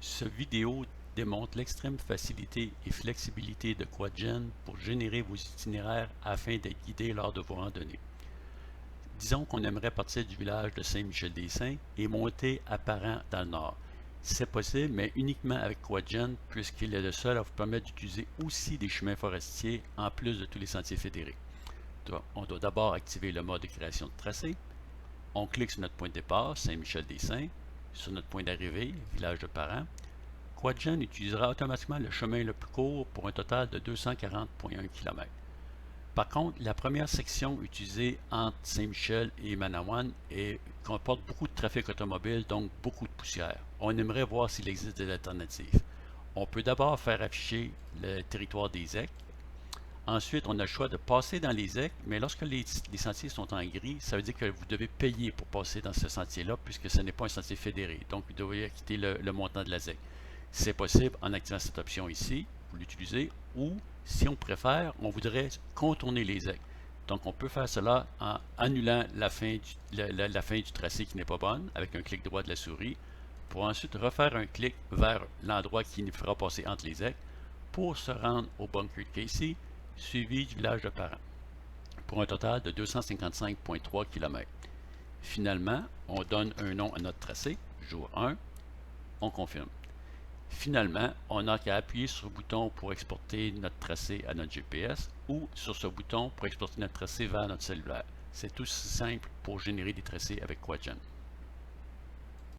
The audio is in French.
Ce vidéo démontre l'extrême facilité et flexibilité de QuadGen pour générer vos itinéraires afin d'être guidé lors de vos randonnées. Disons qu'on aimerait partir du village de Saint-Michel-des-Saints et monter à Parent dans le nord. C'est possible, mais uniquement avec QuadGen puisqu'il est le seul à vous permettre d'utiliser aussi des chemins forestiers en plus de tous les sentiers fédérés. On doit d'abord activer le mode de création de tracé. On clique sur notre point de départ, Saint-Michel-des-Saints, sur notre point d'arrivée, village de Parent. QuadGen utilisera automatiquement le chemin le plus court pour un total de 240,1 km. Par contre, la première section utilisée entre Saint-Michel et Manawan comporte beaucoup de trafic automobile, donc beaucoup de poussière. On aimerait voir s'il existe des alternatives. On peut d'abord faire afficher le territoire des EC. Ensuite, on a le choix de passer dans les EC, mais lorsque les sentiers sont en gris, ça veut dire que vous devez payer pour passer dans ce sentier-là, puisque ce n'est pas un sentier fédéré. Donc, vous devez quitter le montant de la ZEC. C'est possible en activant cette option ici, vous l'utilisez, ou si on préfère, on voudrait contourner les ZEC. Donc, on peut faire cela en annulant la fin du tracé qui n'est pas bonne, avec un clic droit de la souris, pour ensuite refaire un clic vers l'endroit qui nous fera passer entre les ZEC, pour se rendre au bunker de Casey, suivi du village de Parent, pour un total de 255,3 km. Finalement, on donne un nom à notre tracé, jour 1, on confirme. Finalement, on n'a qu'à appuyer sur le bouton pour exporter notre tracé à notre GPS ou sur ce bouton pour exporter notre tracé vers notre cellulaire. C'est tout simple pour générer des tracés avec QuadGen.